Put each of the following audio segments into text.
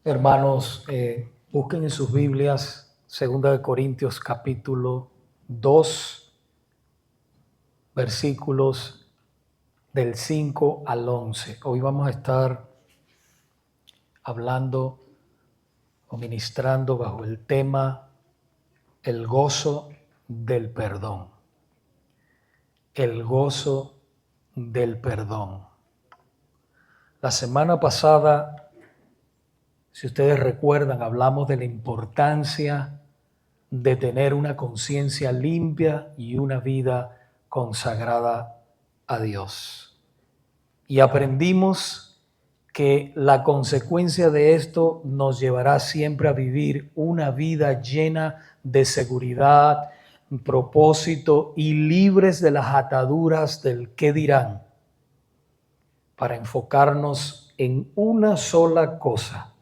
Hermanos, busquen en sus Biblias 2 capítulo 2, versículos del 5 al 11. Hoy vamos a estar hablando o ministrando bajo el tema el gozo del perdón. El gozo del perdón. La semana pasada, si ustedes recuerdan, hablamos de la importancia de tener una conciencia limpia y una vida consagrada a Dios. Y aprendimos que la consecuencia de esto nos llevará siempre a vivir una vida llena de seguridad, propósito y libres de las ataduras del qué dirán, para enfocarnos en una sola cosa: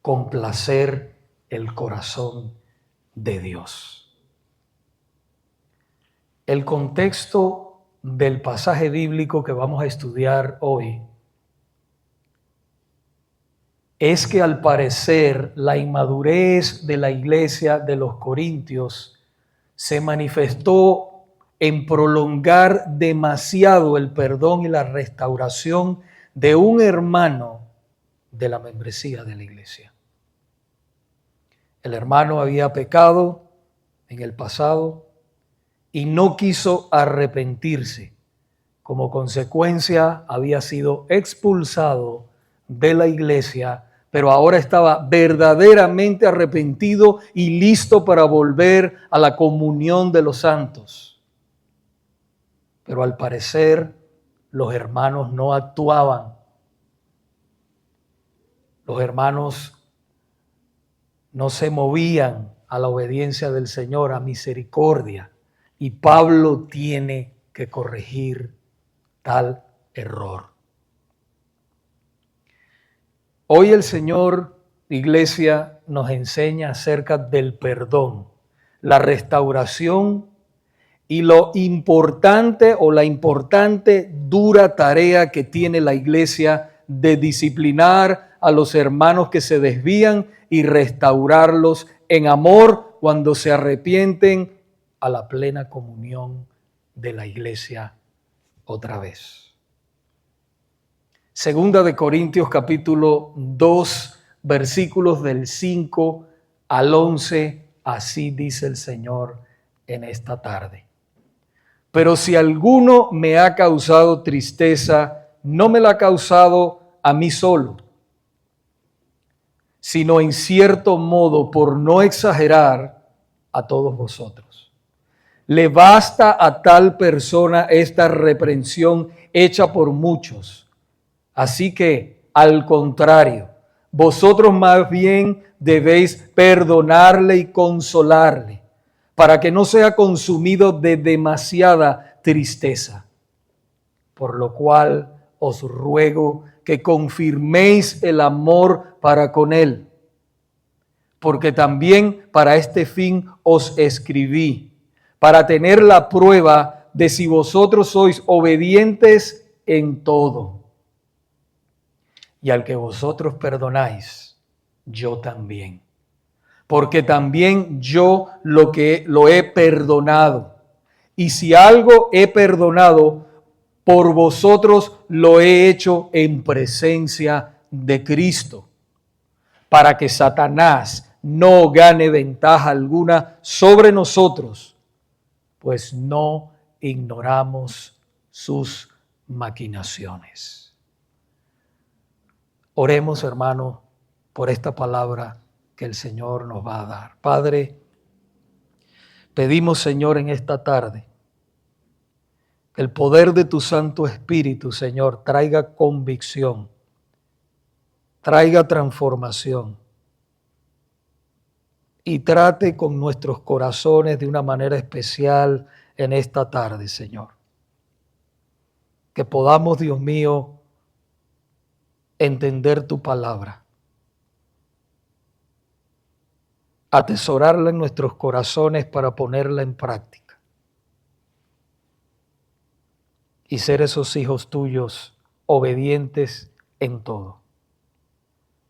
complacer el corazón de Dios. El contexto del pasaje bíblico que vamos a estudiar hoy es que al parecer la inmadurez de la iglesia de los Corintios se manifestó en prolongar demasiado el perdón y la restauración de un hermano de la membresía de la iglesia. El hermano había pecado en el pasado y no quiso arrepentirse. Como consecuencia, había sido expulsado de la iglesia, pero ahora estaba verdaderamente arrepentido y listo para volver a la comunión de los santos. Pero al parecer, los hermanos no actuaban. Los hermanos no se movían a la obediencia del Señor, a misericordia. Y Pablo tiene que corregir tal error. Hoy el Señor, iglesia, nos enseña acerca del perdón, la restauración y lo importante o la importante dura tarea que tiene la iglesia de disciplinar a los hermanos que se desvían y restaurarlos en amor cuando se arrepienten a la plena comunión de la iglesia otra vez. Segunda de Corintios capítulo 2, versículos del 5 al 11, así dice el Señor en esta tarde. Pero si alguno me ha causado tristeza, no me la ha causado a mí solo, sino en cierto modo, por no exagerar, a todos vosotros. Le basta a tal persona esta reprensión hecha por muchos. Así que, al contrario, vosotros más bien debéis perdonarle y consolarle, para que no sea consumido de demasiada tristeza. Por lo cual os ruego que confirméis el amor para con él, porque también para este fin os escribí, para tener la prueba de si vosotros sois obedientes en todo. Y al que vosotros perdonáis, yo también. Porque también yo lo he perdonado. Y si algo he perdonado, por vosotros lo he hecho en presencia de Cristo, para que Satanás no gane ventaja alguna sobre nosotros, pues no ignoramos sus maquinaciones. Oremos, hermano, por esta palabra que el Señor nos va a dar. Padre, pedimos, Señor, en esta tarde, que el poder de tu Santo Espíritu, Señor, traiga convicción, traiga transformación y trate con nuestros corazones de una manera especial en esta tarde, Señor. Que podamos, Dios mío, entender tu palabra, atesorarla en nuestros corazones para ponerla en práctica y ser esos hijos tuyos obedientes en todo.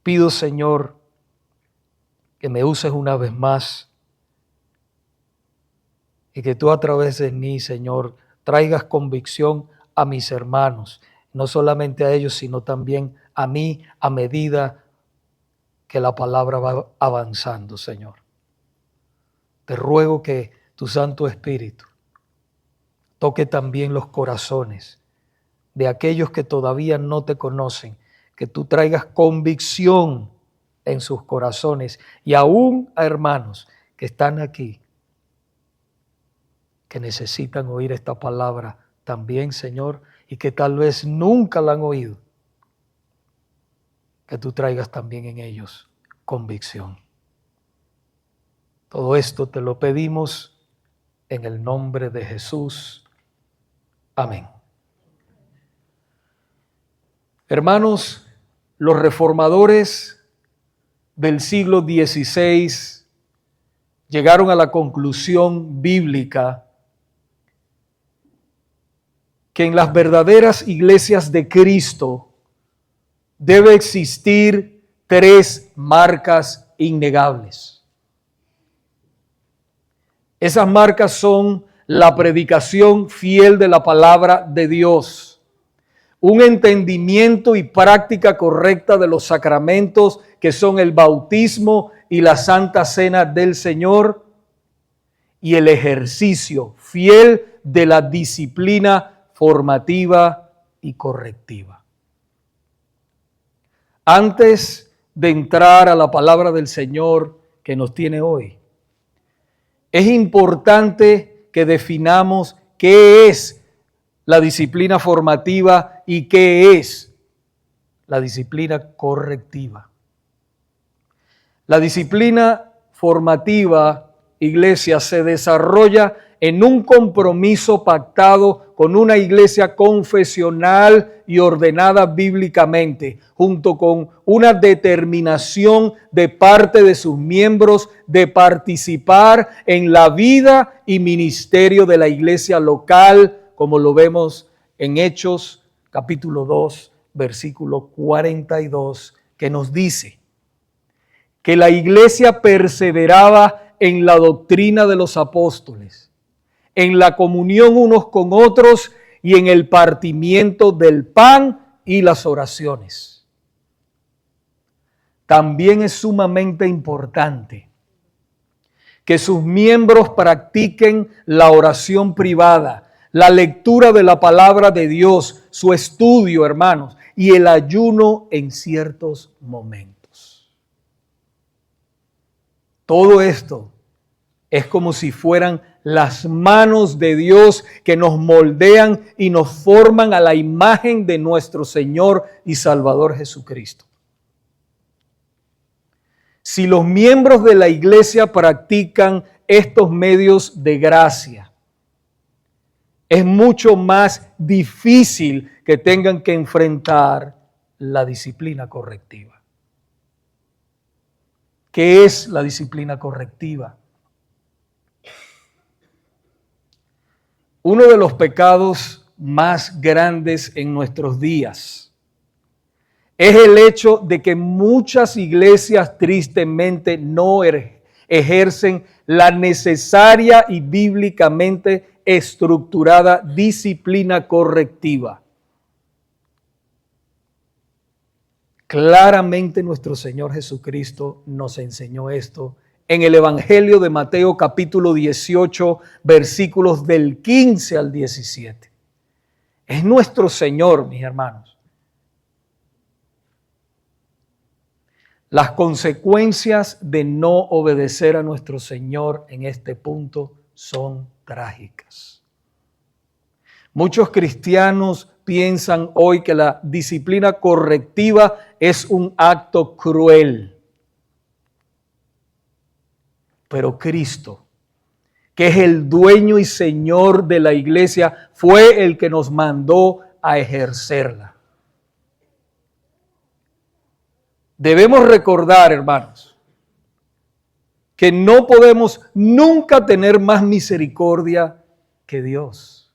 Pido, Señor, que me uses una vez más y que tú a través de mí, Señor, traigas convicción a mis hermanos, no solamente a ellos, sino también a mí a medida que la palabra va avanzando, Señor. Te ruego que tu Santo Espíritu toque también los corazones de aquellos que todavía no te conocen, que tú traigas convicción en sus corazones y aún a hermanos que están aquí, que necesitan oír esta palabra también, Señor, y que tal vez nunca la han oído, que tú traigas también en ellos convicción. Todo esto te lo pedimos en el nombre de Jesús. Amén. Hermanos, los reformadores del siglo XVI llegaron a la conclusión bíblica que en las verdaderas iglesias de Cristo debe existir 3 marcas innegables. Esas marcas son la predicación fiel de la palabra de Dios, un entendimiento y práctica correcta de los sacramentos que son el bautismo y la Santa Cena del Señor, y el ejercicio fiel de la disciplina formativa y correctiva. Antes de entrar a la palabra del Señor que nos tiene hoy, es importante que definamos qué es la disciplina formativa y qué es la disciplina correctiva. La disciplina formativa, iglesia, se desarrolla en un compromiso pactado con una iglesia confesional y ordenada bíblicamente, junto con una determinación de parte de sus miembros de participar en la vida y ministerio de la iglesia local, como lo vemos en Hechos capítulo 2, versículo 42, que nos dice que la iglesia perseveraba en la doctrina de los apóstoles, en la comunión unos con otros y en el partimiento del pan y las oraciones. También es sumamente importante que sus miembros practiquen la oración privada, la lectura de la palabra de Dios, su estudio, hermanos, y el ayuno en ciertos momentos. Todo esto es como si fueran las manos de Dios que nos moldean y nos forman a la imagen de nuestro Señor y Salvador Jesucristo. Si los miembros de la iglesia practican estos medios de gracia, es mucho más difícil que tengan que enfrentar la disciplina correctiva. ¿Qué es la disciplina correctiva? Uno de los pecados más grandes en nuestros días es el hecho de que muchas iglesias tristemente no ejercen la necesaria y bíblicamente estructurada disciplina correctiva. Claramente nuestro Señor Jesucristo nos enseñó esto en el Evangelio de Mateo capítulo 18, versículos del 15 al 17. Es nuestro Señor, mis hermanos. Las consecuencias de no obedecer a nuestro Señor en este punto son trágicas. Muchos cristianos piensan hoy que la disciplina correctiva es un acto cruel. Pero Cristo, que es el dueño y Señor de la iglesia, fue el que nos mandó a ejercerla. Debemos recordar, hermanos, que no podemos nunca tener más misericordia que Dios.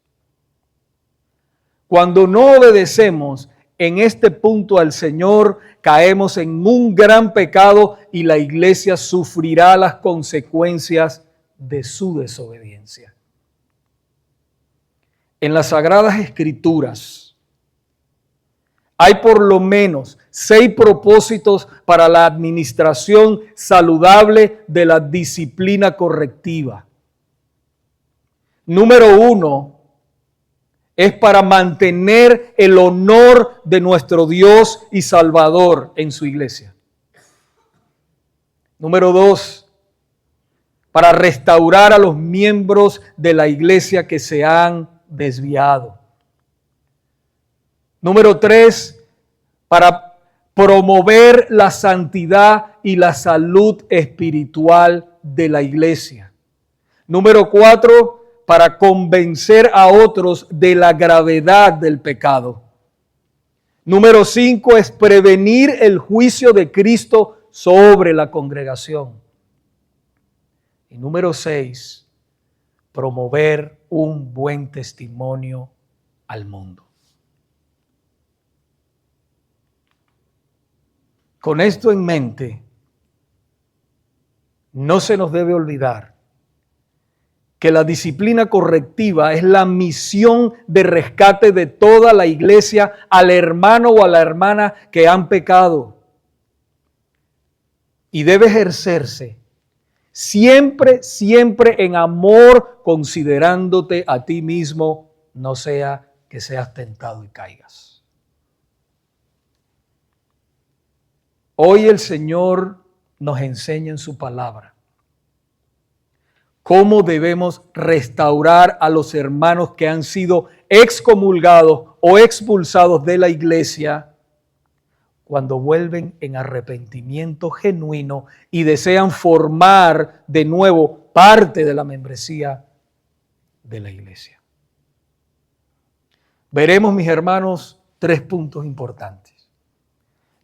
Cuando no obedecemos, en este punto al Señor, caemos en un gran pecado y la iglesia sufrirá las consecuencias de su desobediencia. En las Sagradas Escrituras hay por lo menos 6 propósitos para la administración saludable de la disciplina correctiva. Número 1 es para mantener el honor de nuestro Dios y Salvador en su iglesia. Número 2, para restaurar a los miembros de la iglesia que se han desviado. Número 3, para promover la santidad y la salud espiritual de la iglesia. Número 4, para convencer a otros de la gravedad del pecado. Número 5 es prevenir el juicio de Cristo sobre la congregación. Y número 6, promover un buen testimonio al mundo. Con esto en mente, no se nos debe olvidar que la disciplina correctiva es la misión de rescate de toda la iglesia al hermano o a la hermana que han pecado. Y debe ejercerse siempre en amor, considerándote a ti mismo, no sea que seas tentado y caigas. Hoy el Señor nos enseña en su palabra cómo debemos restaurar a los hermanos que han sido excomulgados o expulsados de la iglesia cuando vuelven en arrepentimiento genuino y desean formar de nuevo parte de la membresía de la iglesia. Veremos, mis hermanos, 3 puntos importantes.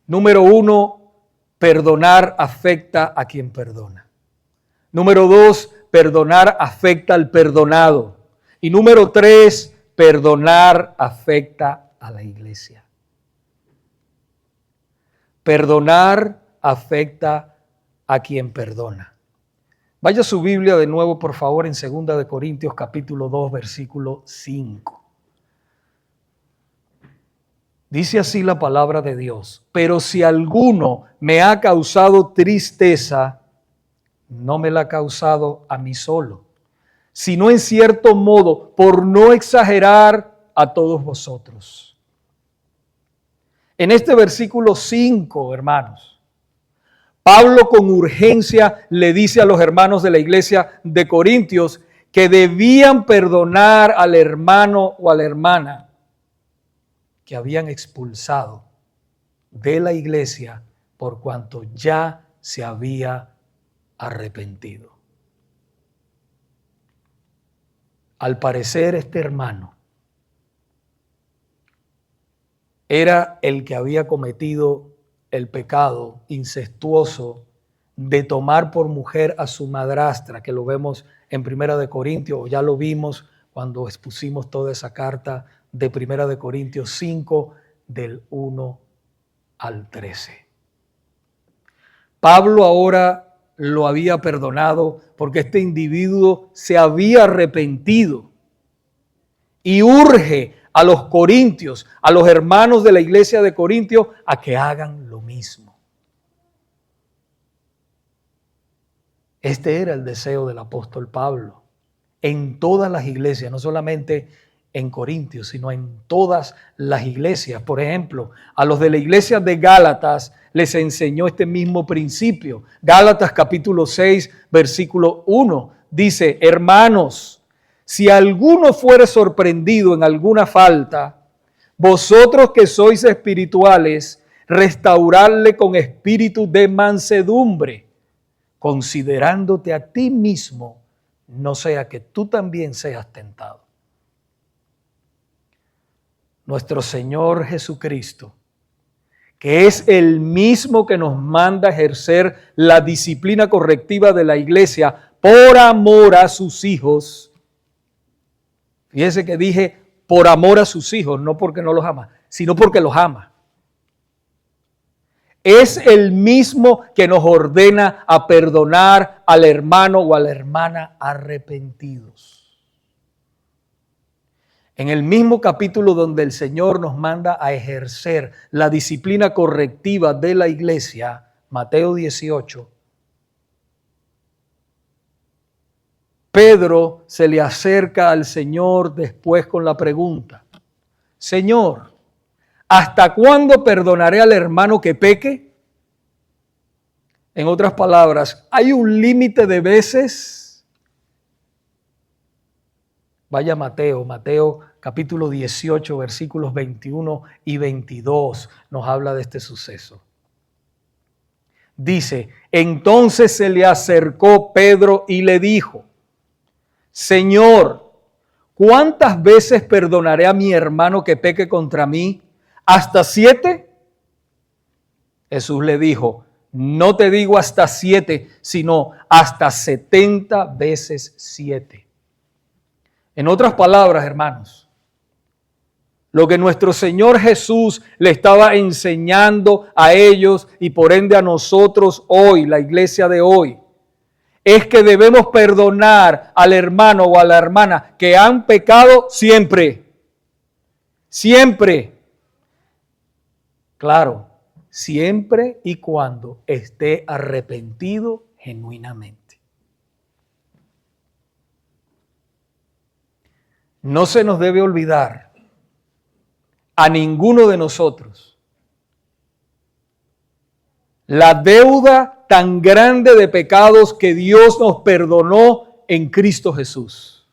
Número 1, perdonar afecta a quien perdona. Número 2, perdonar afecta al perdonado. Y número 3, perdonar afecta a la iglesia. Perdonar afecta a quien perdona. Vaya a su Biblia de nuevo, por favor, en 2 de Corintios capítulo 2, versículo 5. Dice así la palabra de Dios: pero si alguno me ha causado tristeza, no me la ha causado a mí solo, sino en cierto modo, por no exagerar, a todos vosotros. En este versículo 5, hermanos, Pablo con urgencia le dice a los hermanos de la iglesia de Corintios que debían perdonar al hermano o a la hermana que habían expulsado de la iglesia por cuanto ya se había arrepentido. Al parecer, este hermano era el que había cometido el pecado incestuoso de tomar por mujer a su madrastra, que lo vemos en 1 de Corintios, o ya lo vimos cuando expusimos toda esa carta de 1 de Corintios 5, del 1 al 13. Pablo ahora lo había perdonado porque este individuo se había arrepentido y urge a los corintios, a los hermanos de la iglesia de Corintios, a que hagan lo mismo. Este era el deseo del apóstol Pablo en todas las iglesias, no solamente en Corintios, sino en todas las iglesias. Por ejemplo, a los de la iglesia de Gálatas les enseñó este mismo principio. Gálatas capítulo 6, versículo 1, dice: hermanos, si alguno fuere sorprendido en alguna falta, vosotros que sois espirituales, restauradle con espíritu de mansedumbre, considerándote a ti mismo, no sea que tú también seas tentado. Nuestro Señor Jesucristo, que es el mismo que nos manda ejercer la disciplina correctiva de la iglesia por amor a sus hijos. Fíjese que dije por amor a sus hijos, no porque no los ama, sino porque los ama. Es el mismo que nos ordena a perdonar al hermano o a la hermana arrepentidos. En el mismo capítulo donde el Señor nos manda a ejercer la disciplina correctiva de la iglesia, Mateo 18, Pedro se le acerca al Señor después con la pregunta: Señor, ¿hasta cuándo perdonaré al hermano que peque? En otras palabras, ¿hay un límite de veces? Vaya Mateo capítulo 18, versículos 21 y 22 nos habla de este suceso. Dice: entonces se le acercó Pedro y le dijo: Señor, ¿cuántas veces perdonaré a mi hermano que peque contra mí? ¿Hasta 7? Jesús le dijo: no te digo hasta 7, sino hasta 70 veces 7. En otras palabras, hermanos, lo que nuestro Señor Jesús le estaba enseñando a ellos y por ende a nosotros hoy, la iglesia de hoy, es que debemos perdonar al hermano o a la hermana que han pecado siempre. Siempre. Claro, siempre y cuando esté arrepentido genuinamente. No se nos debe olvidar a ninguno de nosotros la deuda tan grande de pecados que Dios nos perdonó en Cristo Jesús.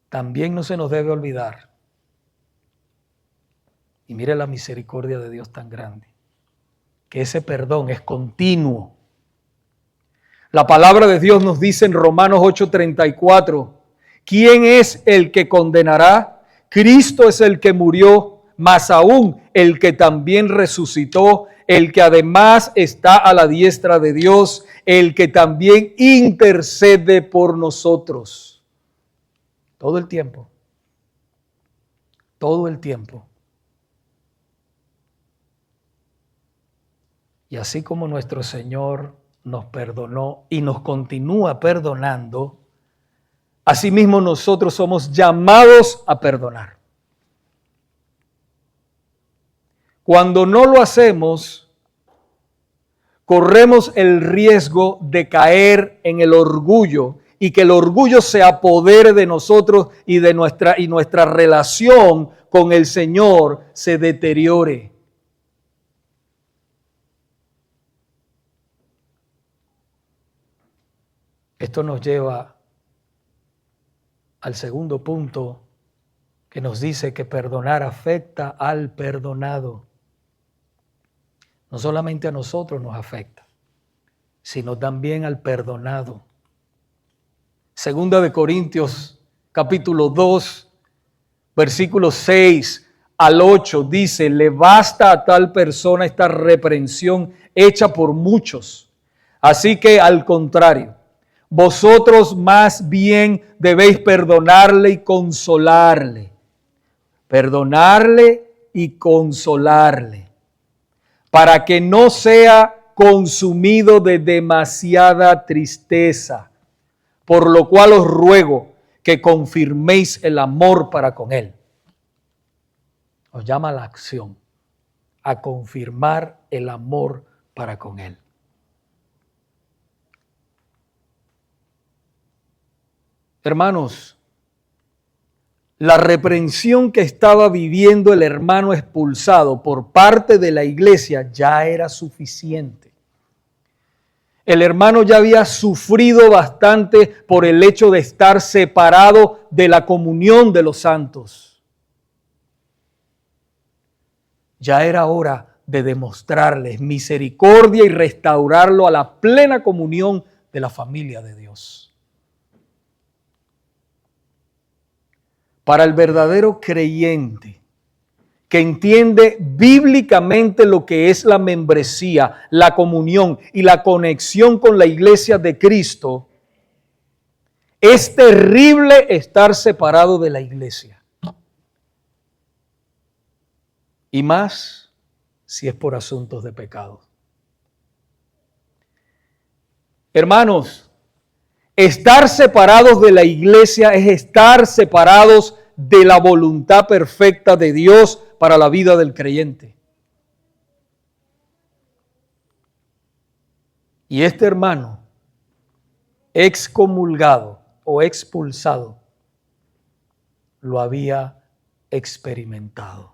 También no se nos debe olvidar, y mire la misericordia de Dios tan grande, que ese perdón es continuo. La palabra de Dios nos dice en Romanos 8:34, ¿quién es el que condenará? Cristo es el que murió, más aún el que también resucitó, el que además está a la diestra de Dios, el que también intercede por nosotros. Todo el tiempo. Todo el tiempo. Y así como nuestro Señor nos perdonó y nos continúa perdonando, asimismo nosotros somos llamados a perdonar. Cuando no lo hacemos, corremos el riesgo de caer en el orgullo y que el orgullo se apodere de nosotros y de nuestra relación con el Señor se deteriore. Esto nos lleva al segundo punto que nos dice que perdonar afecta al perdonado. No solamente a nosotros nos afecta, sino también al perdonado. Segunda de Corintios, capítulo 2, versículos 6 al 8, dice: le basta a tal persona esta reprensión hecha por muchos. Así que al contrario, vosotros más bien debéis perdonarle y consolarle. Perdonarle y consolarle, para que no sea consumido de demasiada tristeza, por lo cual os ruego que confirméis el amor para con él. Os llama a la acción, a confirmar el amor para con él. Hermanos, la reprensión que estaba viviendo el hermano expulsado por parte de la iglesia ya era suficiente. El hermano ya había sufrido bastante por el hecho de estar separado de la comunión de los santos. Ya era hora de demostrarles misericordia y restaurarlo a la plena comunión de la familia de Dios. Para el verdadero creyente que entiende bíblicamente lo que es la membresía, la comunión y la conexión con la iglesia de Cristo, es terrible estar separado de la iglesia. y más si es por asuntos de pecado. Hermanos, estar separados de la iglesia es estar separados de la voluntad perfecta de Dios para la vida del creyente. Y este hermano, excomulgado o expulsado, lo había experimentado.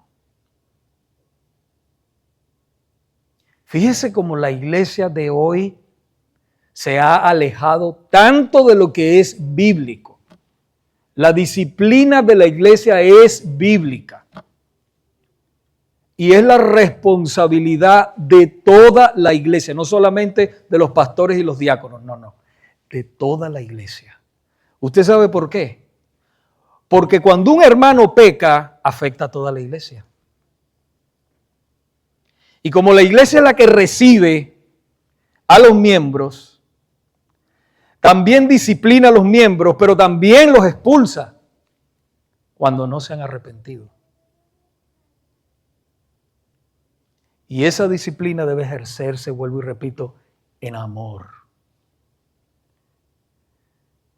Fíjese cómo la iglesia de hoy se ha alejado tanto de lo que es bíblico. La disciplina de la iglesia es bíblica. Y es la responsabilidad de toda la iglesia, no solamente de los pastores y los diáconos, no, de toda la iglesia. ¿Usted sabe por qué? Porque cuando un hermano peca, afecta a toda la iglesia. Y como la iglesia es la que recibe a los miembros, también disciplina a los miembros, pero también los expulsa cuando no se han arrepentido. Y esa disciplina debe ejercerse, vuelvo y repito, en amor.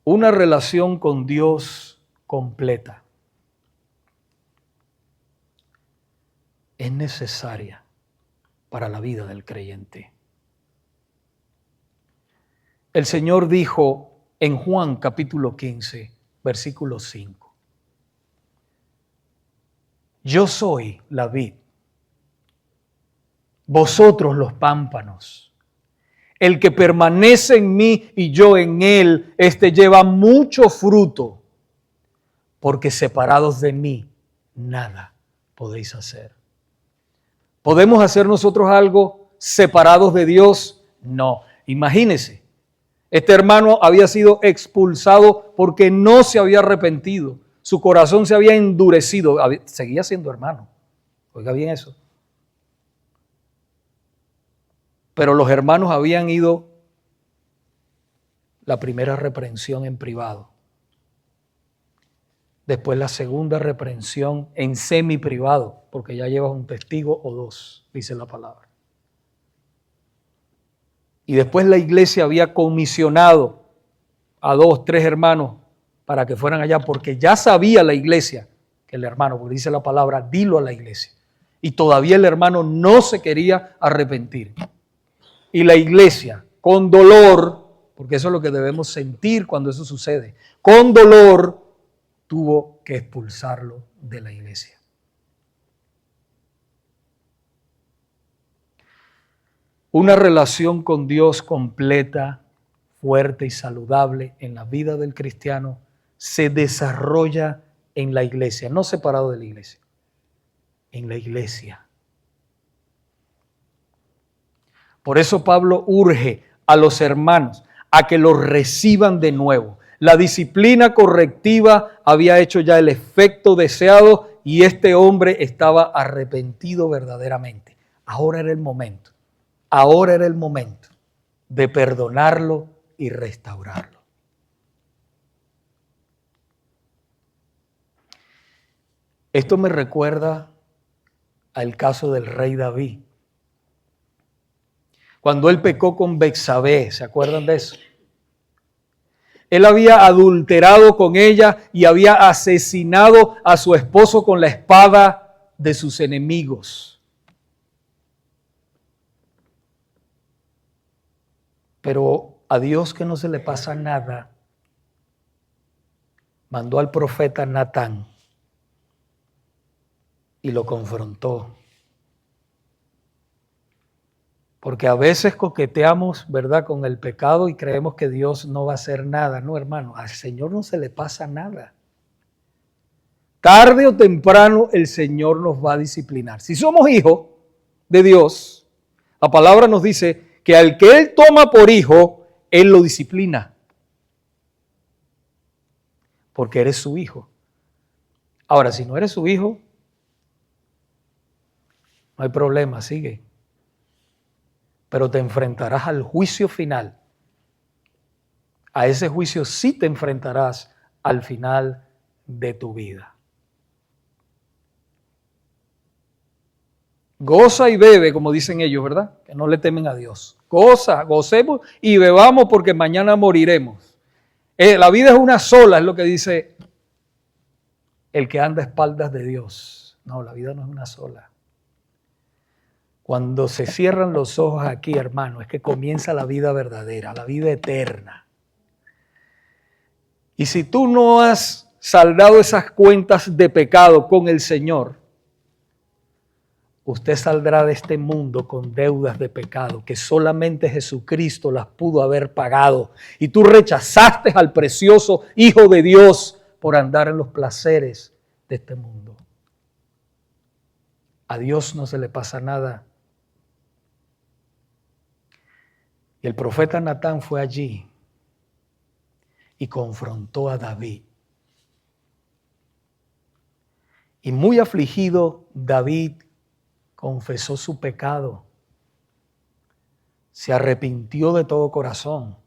Una relación con Dios completa es necesaria para la vida del creyente. El Señor dijo en Juan capítulo 15, versículo 5, yo soy la vid, vosotros los pámpanos. El que permanece en mí y yo en él, este lleva mucho fruto, porque separados de mí, nada podéis hacer. ¿Podemos hacer nosotros algo separados de Dios? No. Imagínese, este hermano había sido expulsado porque no se había arrepentido. Su corazón se había endurecido. Seguía siendo hermano. Oiga bien eso. Pero los hermanos habían ido la primera reprensión en privado. Después la segunda reprensión en semi privado, porque ya llevas un testigo o dos, dice la palabra. Y después la iglesia había comisionado a 2, 3 hermanos para que fueran allá, porque ya sabía la iglesia que el hermano, porque dice la palabra, dilo a la iglesia. Y todavía el hermano no se quería arrepentir. Y la iglesia, con dolor, porque eso es lo que debemos sentir cuando eso sucede, con dolor tuvo que expulsarlo de la iglesia. Una relación con Dios completa, fuerte y saludable en la vida del cristiano se desarrolla en la iglesia, no separado de la iglesia, en la iglesia. Por eso Pablo urge a los hermanos a que los reciban de nuevo. La disciplina correctiva había hecho ya el efecto deseado y este hombre estaba arrepentido verdaderamente. Ahora era el momento. Ahora era el momento de perdonarlo y restaurarlo. Esto me recuerda al caso del rey David. Cuando él pecó con Betsabé, ¿se acuerdan de eso? Él había adulterado con ella y había asesinado a su esposo con la espada de sus enemigos. Pero a Dios, que no se le pasa nada, mandó al profeta Natán y lo confrontó. Porque a veces coqueteamos, ¿verdad?, con el pecado y creemos que Dios no va a hacer nada. No, hermano, al Señor no se le pasa nada. Tarde o temprano el Señor nos va a disciplinar. Si somos hijos de Dios, la palabra nos dice que al que Él toma por hijo, Él lo disciplina. Porque eres su hijo. Ahora, si no eres su hijo, no hay problema, sigue. Pero te enfrentarás al juicio final. A ese juicio sí te enfrentarás al final de tu vida. Goza y bebe, como dicen ellos, ¿verdad? Que no le temen a Dios. Goza, gocemos y bebamos porque mañana moriremos. La vida es una sola, es lo que dice el que anda a espaldas de Dios. No, la vida no es una sola. Cuando se cierran los ojos aquí, hermano, es que comienza la vida verdadera, la vida eterna. Y si tú no has saldado esas cuentas de pecado con el Señor, usted saldrá de este mundo con deudas de pecado que solamente Jesucristo las pudo haber pagado. Y tú rechazaste al precioso Hijo de Dios por andar en los placeres de este mundo. A Dios no se le pasa nada. Y el profeta Natán fue allí y confrontó a David. Y muy afligido, David confesó su pecado, se arrepintió de todo corazón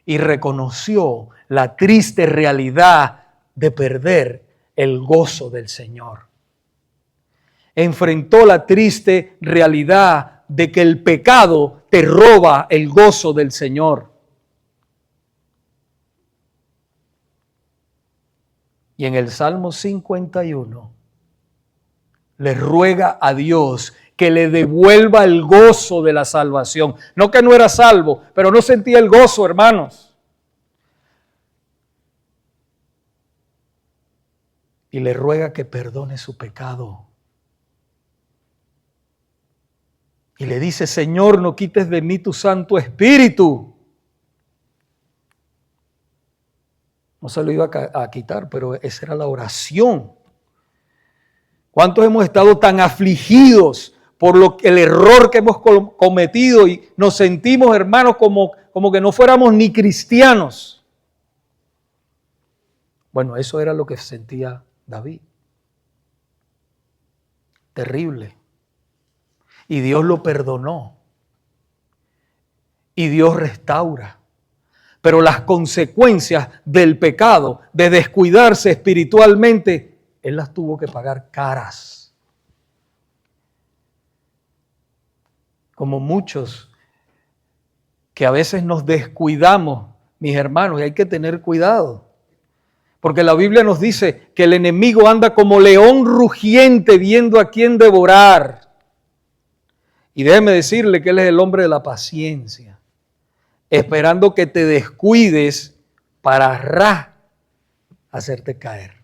y reconoció la triste realidad de perder el gozo del Señor. Enfrentó la triste realidad de que el pecado te roba el gozo del Señor. Y en el Salmo 51 le ruega a Dios que le devuelva el gozo de la salvación. No que no era salvo, pero no sentía el gozo, hermanos. Y le ruega que perdone su pecado. Y le dice, Señor, no quites de mí tu Santo Espíritu. No se lo iba a quitar, pero esa era la oración. ¿Cuántos hemos estado tan afligidos por el error que hemos cometido y nos sentimos, hermanos, como que no fuéramos ni cristianos? Bueno, eso era lo que sentía David. Terrible. Y Dios lo perdonó. Y Dios restaura. Pero las consecuencias del pecado, de descuidarse espiritualmente, Él las tuvo que pagar caras. Como muchos que a veces nos descuidamos, mis hermanos, y hay que tener cuidado. Porque la Biblia nos dice que el enemigo anda como león rugiente viendo a quién devorar. Y déjeme decirle que Él es el hombre de la paciencia, esperando que te descuides para hacerte caer.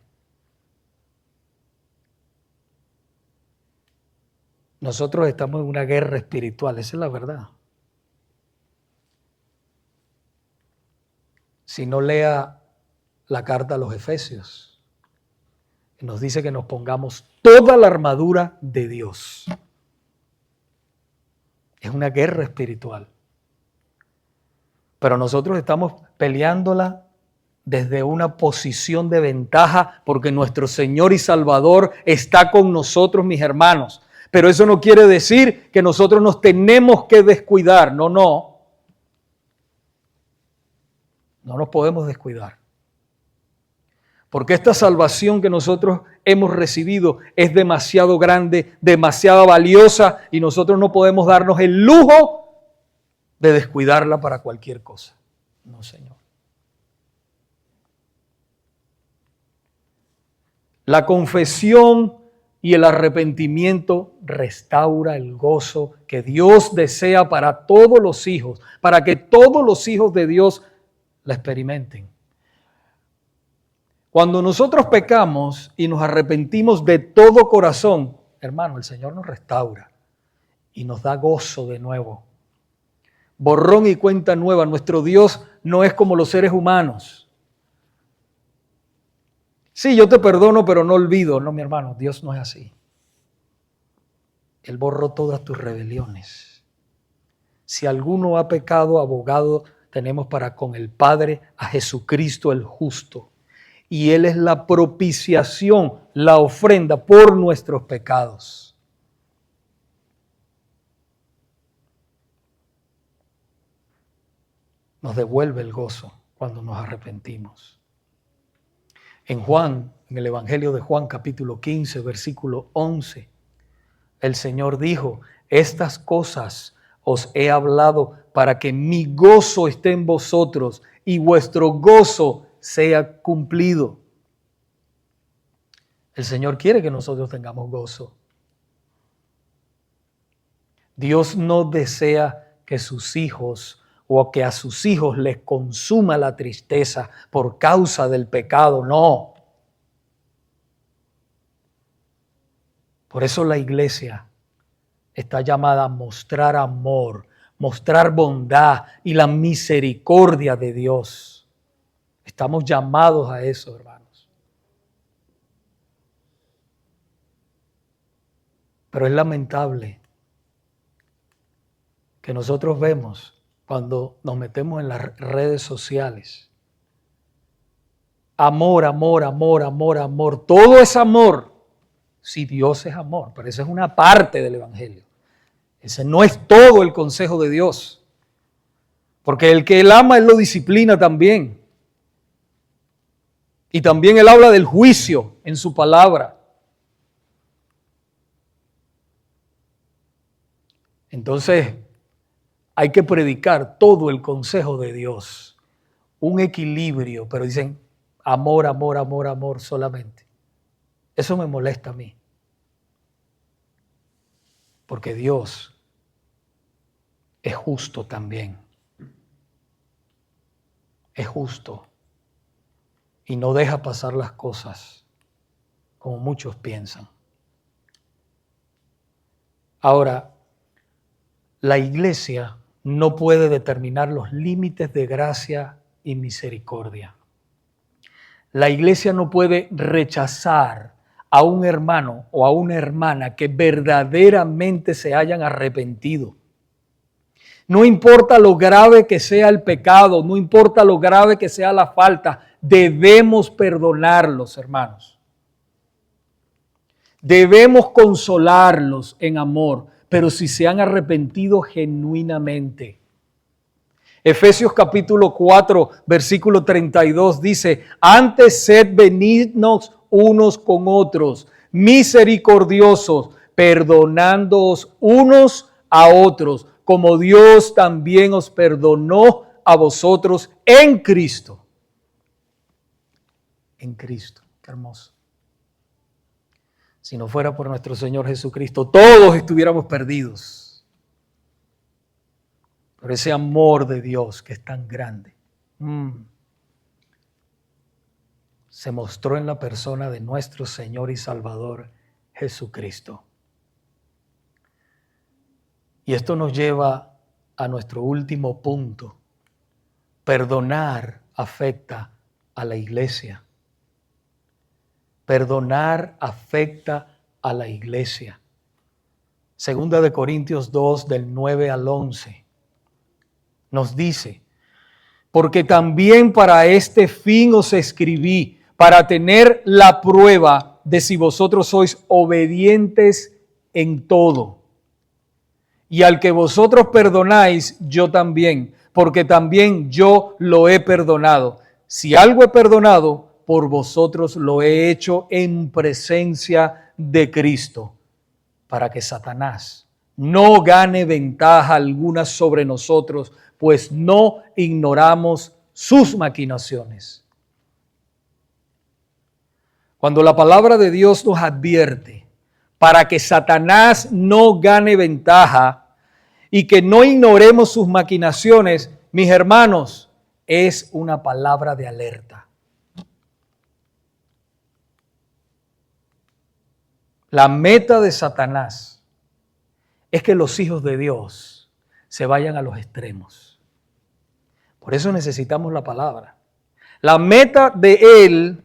Nosotros estamos en una guerra espiritual, esa es la verdad. Si no, lea la carta a los Efesios, nos dice que nos pongamos toda la armadura de Dios. Es una guerra espiritual. Pero nosotros estamos peleándola desde una posición de ventaja porque nuestro Señor y Salvador está con nosotros, mis hermanos. Pero eso no quiere decir que nosotros nos tenemos que descuidar. No, no. No nos podemos descuidar. Porque esta salvación que nosotros hemos recibido es demasiado grande, demasiado valiosa y nosotros no podemos darnos el lujo de descuidarla para cualquier cosa. No, Señor. La confesión y el arrepentimiento restaura el gozo que Dios desea para todos los hijos, para que todos los hijos de Dios la experimenten. Cuando nosotros pecamos y nos arrepentimos de todo corazón, hermano, el Señor nos restaura y nos da gozo de nuevo. Borrón y cuenta nueva. Nuestro Dios no es como los seres humanos. Sí, yo te perdono, pero no olvido. No, mi hermano, Dios no es así. Él borró todas tus rebeliones. Si alguno ha pecado, abogado tenemos para con el Padre a Jesucristo el justo. Y Él es la propiciación, la ofrenda por nuestros pecados. Nos devuelve el gozo cuando nos arrepentimos. En Juan, en el Evangelio de Juan, capítulo 15, versículo 11, El Señor dijo, estas cosas os he hablado para que mi gozo esté en vosotros y vuestro gozo sea cumplido. El Señor quiere que nosotros tengamos gozo. Dios no desea que sus hijos o que a sus hijos les consuma la tristeza por causa del pecado, no. Por eso la iglesia está llamada a mostrar amor, mostrar bondad y la misericordia de Dios. Estamos llamados a eso, hermanos. Pero es lamentable que nosotros vemos cuando nos metemos en las redes sociales. Amor, amor, amor, amor, amor. Todo es amor. Si Dios es amor, pero esa es una parte del Evangelio. Ese no es todo el consejo de Dios. Porque el que Él ama, Él lo disciplina también. Y también Él habla del juicio en su palabra. Entonces, hay que predicar todo el consejo de Dios. Un equilibrio, pero dicen amor, amor, amor, amor solamente. Eso me molesta a mí. Porque Dios es justo también. Es justo. Y no deja pasar las cosas como muchos piensan. Ahora, la iglesia no puede determinar los límites de gracia y misericordia. La iglesia no puede rechazar a un hermano o a una hermana que verdaderamente se hayan arrepentido. No importa lo grave que sea el pecado, no importa lo grave que sea la falta, debemos perdonarlos, hermanos. Debemos consolarlos en amor, pero si se han arrepentido genuinamente. Efesios capítulo 4, versículo 32 dice, antes sed benignos unos con otros, misericordiosos, perdonándoos unos a otros, como Dios también os perdonó a vosotros en Cristo. En Cristo, qué hermoso. Si no fuera por nuestro Señor Jesucristo, todos estuviéramos perdidos. Pero ese amor de Dios que es tan grande, se mostró en la persona de nuestro Señor y Salvador Jesucristo. Y esto nos lleva a nuestro último punto. Perdonar afecta a la iglesia. Perdonar afecta a la iglesia. Segunda de Corintios 2, del 9 al 11, nos dice, porque también para este fin os escribí, para tener la prueba de si vosotros sois obedientes en todo. Y al que vosotros perdonáis, yo también, porque también yo lo he perdonado. Si algo he perdonado, por vosotros lo he hecho en presencia de Cristo, para que Satanás no gane ventaja alguna sobre nosotros, pues no ignoramos sus maquinaciones. Cuando la palabra de Dios nos advierte para que Satanás no gane ventaja y que no ignoremos sus maquinaciones, mis hermanos, es una palabra de alerta. La meta de Satanás es que los hijos de Dios se vayan a los extremos. Por eso necesitamos la palabra. La meta de él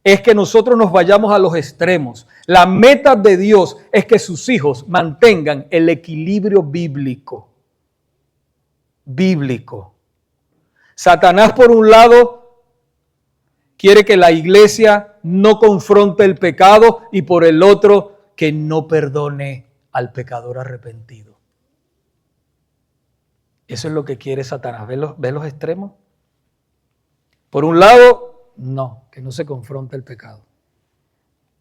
es que nosotros nos vayamos a los extremos. La meta de Dios es que sus hijos mantengan el equilibrio bíblico. Satanás, por un lado, quiere que la iglesia no confronte el pecado y por el otro, que no perdone al pecador arrepentido. Eso es lo que quiere Satanás. ¿Ves los extremos? Por un lado, no, que no se confronte el pecado.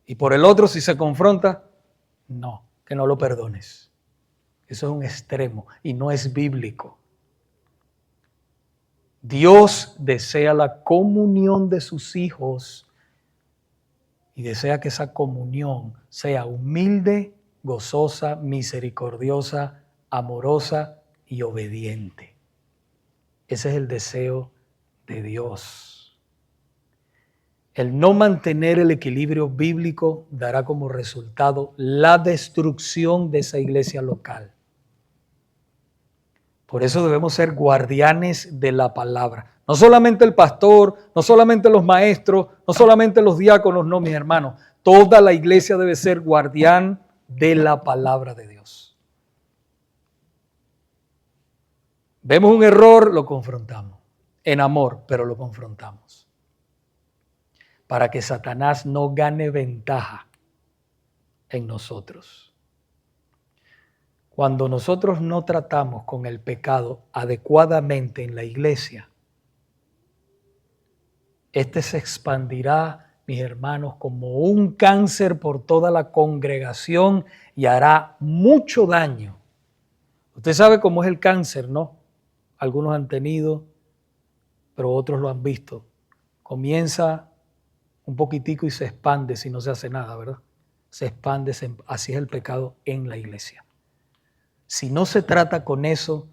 Y por el otro, si se confronta, no, que no lo perdones. Eso es un extremo y no es bíblico. Dios desea la comunión de sus hijos y desea que esa comunión sea humilde, gozosa, misericordiosa, amorosa y obediente. Ese es el deseo de Dios. El no mantener el equilibrio bíblico dará como resultado la destrucción de esa iglesia local. Por eso debemos ser guardianes de la palabra. No solamente el pastor, no solamente los maestros, no solamente los diáconos, no, mis hermanos. Toda la iglesia debe ser guardián de la palabra de Dios. Vemos un error, lo confrontamos. En amor, pero lo confrontamos. Para que Satanás no gane ventaja en nosotros. Cuando nosotros no tratamos con el pecado adecuadamente en la iglesia, este se expandirá, mis hermanos, como un cáncer por toda la congregación y hará mucho daño. Usted sabe cómo es el cáncer, ¿no? Algunos han tenido, pero otros lo han visto. Comienza un poquitico y se expande si no se hace nada, ¿verdad? Se expande, así es el pecado en la iglesia. Si no se trata con eso,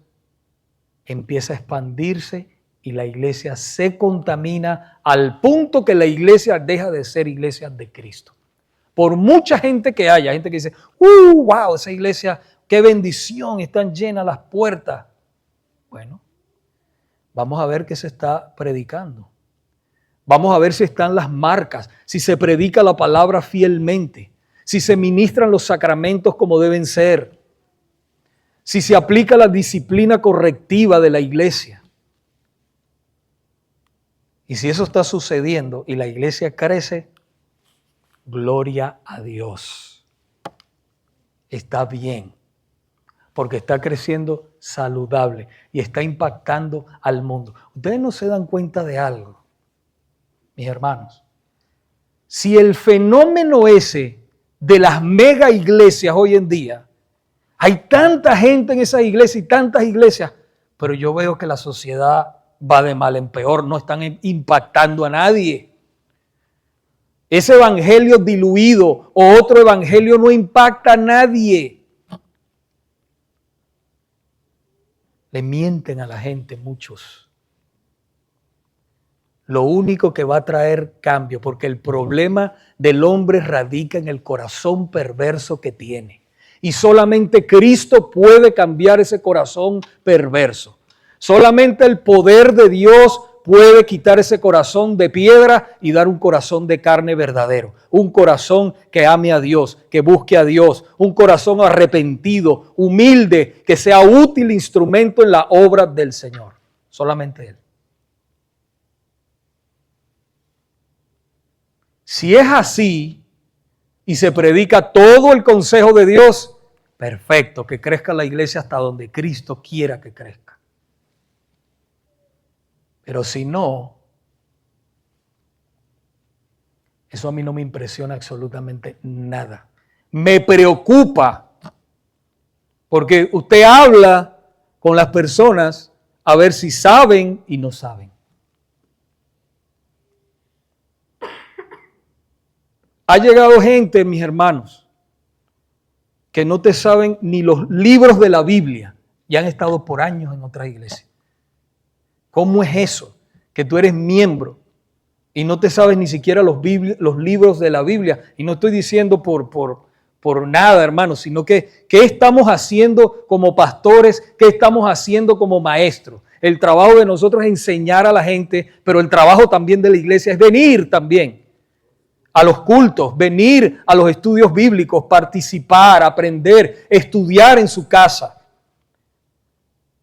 empieza a expandirse y la iglesia se contamina al punto que la iglesia deja de ser iglesia de Cristo. Por mucha gente que haya, gente que dice, wow, esa iglesia, qué bendición, están llenas las puertas. Bueno, vamos a ver qué se está predicando. Vamos a ver si están las marcas, si se predica la palabra fielmente, si se ministran los sacramentos como deben ser, si se aplica la disciplina correctiva de la iglesia. Y si eso está sucediendo y la iglesia crece, gloria a Dios. Está bien, porque está creciendo saludable y está impactando al mundo. Ustedes no se dan cuenta de algo, mis hermanos. Si el fenómeno ese de las mega iglesias hoy en día, hay tanta gente en esas iglesias y tantas iglesias, pero yo veo que la sociedad va de mal en peor, no están impactando a nadie. Ese evangelio diluido o otro evangelio no impacta a nadie. Le mienten a la gente muchos. Lo único que va a traer cambio, porque el problema del hombre radica en el corazón perverso que tiene. Y solamente Cristo puede cambiar ese corazón perverso. Solamente el poder de Dios puede quitar ese corazón de piedra y dar un corazón de carne verdadero. Un corazón que ame a Dios, que busque a Dios. Un corazón arrepentido, humilde, que sea útil instrumento en la obra del Señor. Solamente Él. Si es así y se predica todo el consejo de Dios, perfecto, que crezca la iglesia hasta donde Cristo quiera que crezca. Pero si no, eso a mí no me impresiona absolutamente nada. Me preocupa, porque usted habla con las personas a ver si saben y no saben. Ha llegado gente, mis hermanos, que no te saben ni los libros de la Biblia y han estado por años en otras iglesias. ¿Cómo es eso? Que tú eres miembro y no te sabes ni siquiera los libros de la Biblia. Y no estoy diciendo por nada, hermanos, sino que ¿qué estamos haciendo como pastores? ¿Qué estamos haciendo como maestros? El trabajo de nosotros es enseñar a la gente, pero el trabajo también de la iglesia es venir también a los cultos, venir a los estudios bíblicos, participar, aprender, estudiar en su casa.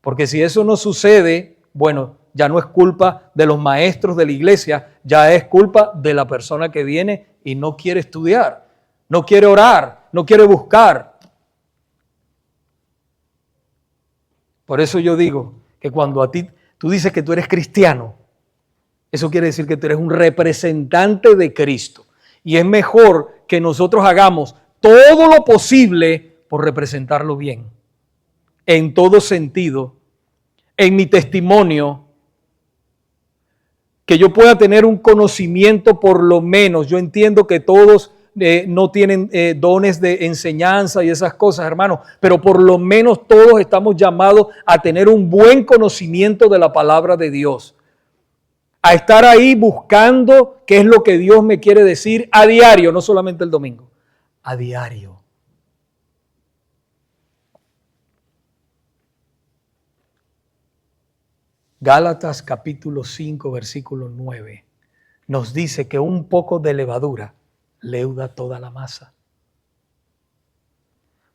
Porque si eso no sucede, bueno, ya no es culpa de los maestros de la iglesia, ya es culpa de la persona que viene y no quiere estudiar, no quiere orar, no quiere buscar. Por eso yo digo que cuando a ti tú dices que tú eres cristiano, eso quiere decir que tú eres un representante de Cristo. Y es mejor que nosotros hagamos todo lo posible por representarlo bien, en todo sentido, en mi testimonio, que yo pueda tener un conocimiento por lo menos. Yo entiendo que todos no tienen dones de enseñanza y esas cosas, hermano, pero por lo menos todos estamos llamados a tener un buen conocimiento de la palabra de Dios, a estar ahí buscando qué es lo que Dios me quiere decir a diario, no solamente el domingo, a diario. Gálatas capítulo 5, versículo 9, nos dice que un poco de levadura leuda toda la masa.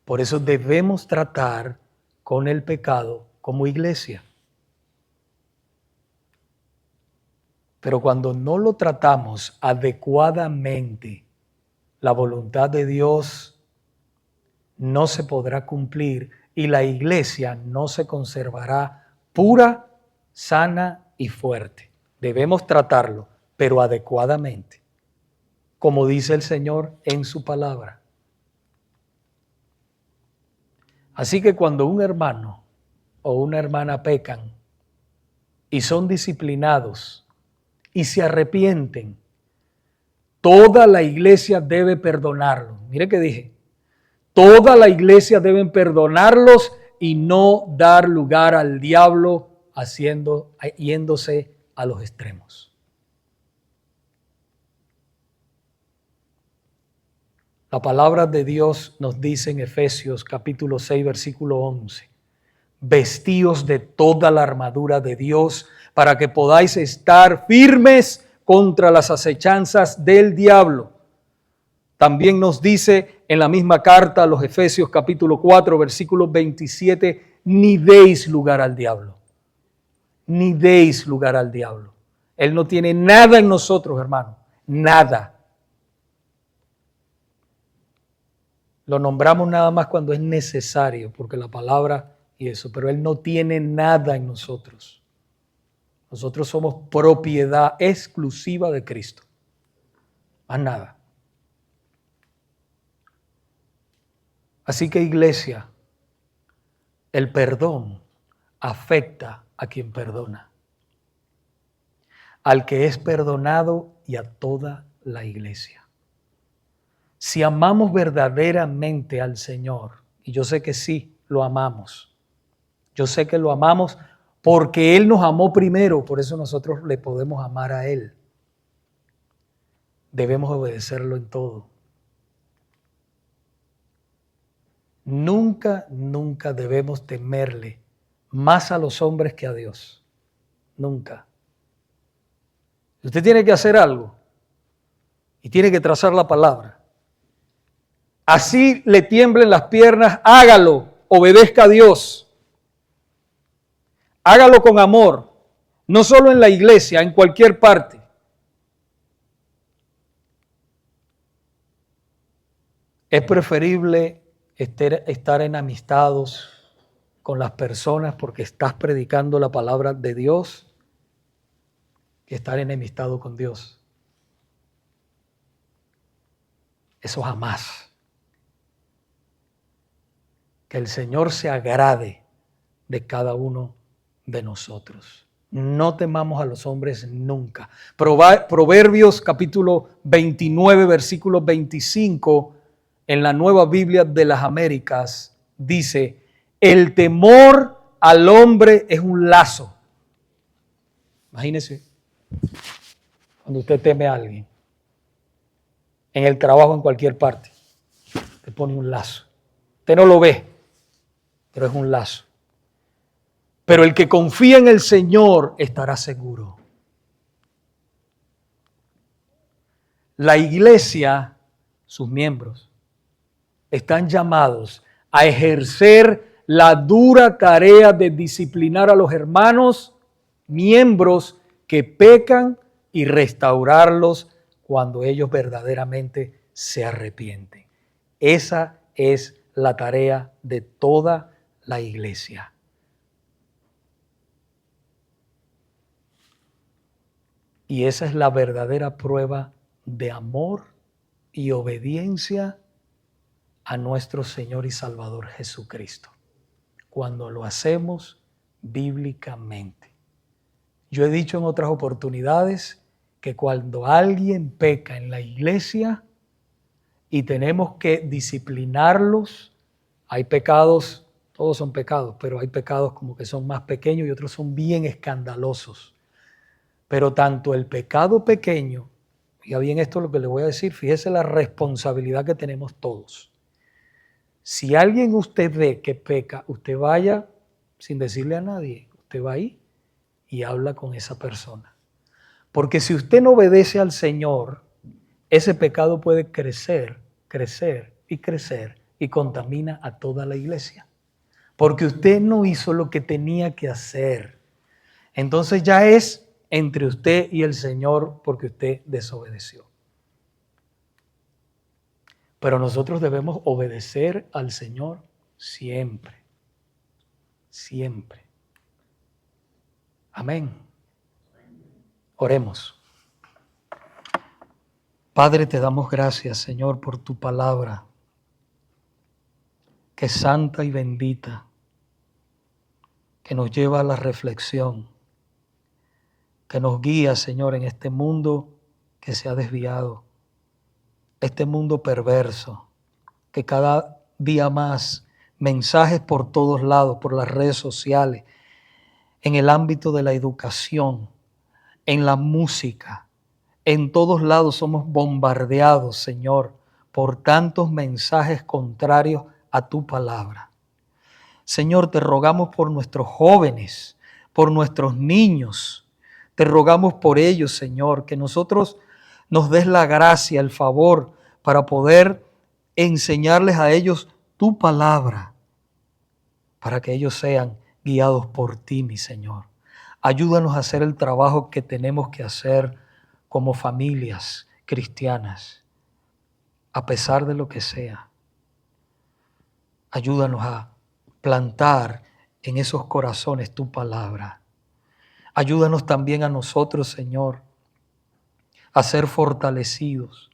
Por eso debemos tratar con el pecado como iglesia. Pero cuando no lo tratamos adecuadamente, la voluntad de Dios no se podrá cumplir y la iglesia no se conservará pura, sana y fuerte. Debemos tratarlo, pero adecuadamente, como dice el Señor en su palabra. Así que cuando un hermano o una hermana pecan y son disciplinados y se arrepienten, toda la iglesia debe perdonarlos. Mire que dije, toda la iglesia debe perdonarlos y no dar lugar al diablo yéndose a los extremos. La palabra de Dios nos dice en Efesios capítulo 6, versículo 11, vestíos de toda la armadura de Dios para que podáis estar firmes contra las acechanzas del diablo. También nos dice en la misma carta a los Efesios capítulo 4, versículo 27, ni deis lugar al diablo. Ni deis lugar al diablo. Él no tiene nada en nosotros, hermano. Nada. Lo nombramos nada más cuando es necesario, porque la palabra y eso, pero Él no tiene nada en nosotros. Nosotros somos propiedad exclusiva de Cristo. Más nada. Así que, iglesia, el perdón afecta a quien perdona, al que es perdonado y a toda la iglesia. Si amamos verdaderamente al Señor, y yo sé que sí, lo amamos. Yo sé que lo amamos porque Él nos amó primero, por eso nosotros le podemos amar a Él. Debemos obedecerlo en todo. Nunca, nunca debemos temerle más a los hombres que a Dios. Nunca. Usted tiene que hacer algo y tiene que trazar la palabra. Así le tiemblen las piernas, hágalo, obedezca a Dios. Hágalo con amor, no solo en la iglesia, en cualquier parte. Es preferible estar enamistados con las personas porque estás predicando la palabra de Dios que estar enemistado con Dios. Eso jamás. Que el Señor se agrade de cada uno de nosotros. No temamos a los hombres nunca. Proverbios capítulo 29, versículo 25, en la Nueva Biblia de las Américas, dice, el temor al hombre es un lazo. Imagínese, cuando usted teme a alguien, en el trabajo, en cualquier parte, te pone un lazo. Usted no lo ve, pero es un lazo. Pero el que confía en el Señor estará seguro. La iglesia, sus miembros, están llamados a ejercer la dura tarea de disciplinar a los hermanos, miembros que pecan y restaurarlos cuando ellos verdaderamente se arrepienten. Esa es la tarea de toda la iglesia. Y esa es la verdadera prueba de amor y obediencia a nuestro Señor y Salvador Jesucristo. Cuando lo hacemos bíblicamente. Yo he dicho en otras oportunidades que cuando alguien peca en la iglesia y tenemos que disciplinarlos, hay pecados, todos son pecados, pero hay pecados como que son más pequeños y otros son bien escandalosos. Pero tanto el pecado pequeño, oiga bien esto es lo que le voy a decir, fíjese la responsabilidad que tenemos todos. Si alguien usted ve que peca, usted vaya sin decirle a nadie, usted va ahí y habla con esa persona. Porque si usted no obedece al Señor, ese pecado puede crecer, crecer y crecer y contamina a toda la iglesia. Porque usted no hizo lo que tenía que hacer. Entonces ya es entre usted y el Señor porque usted desobedeció. Pero nosotros debemos obedecer al Señor siempre. Siempre. Amén. Oremos. Padre, te damos gracias, Señor, por tu palabra, que es santa y bendita, que nos lleva a la reflexión, que nos guía, Señor, en este mundo que se ha desviado, este mundo perverso, que cada día más mensajes por todos lados, por las redes sociales, en el ámbito de la educación, en la música, en todos lados somos bombardeados, Señor, por tantos mensajes contrarios a tu palabra. Señor, te rogamos por nuestros jóvenes, por nuestros niños. Te rogamos por ellos, Señor, que nosotros nos des la gracia, el favor, para poder enseñarles a ellos tu palabra, para que ellos sean guiados por ti, mi Señor. Ayúdanos a hacer el trabajo que tenemos que hacer como familias cristianas, a pesar de lo que sea. Ayúdanos a plantar en esos corazones tu palabra. Ayúdanos también a nosotros, Señor, a ser fortalecidos,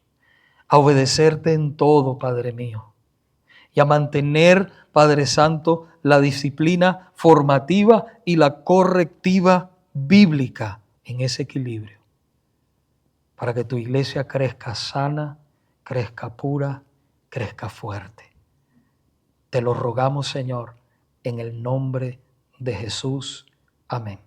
a obedecerte en todo, Padre mío, y a mantener, Padre Santo, la disciplina formativa y la correctiva bíblica en ese equilibrio, para que tu iglesia crezca sana, crezca pura, crezca fuerte. Te lo rogamos, Señor, en el nombre de Jesús. Amén.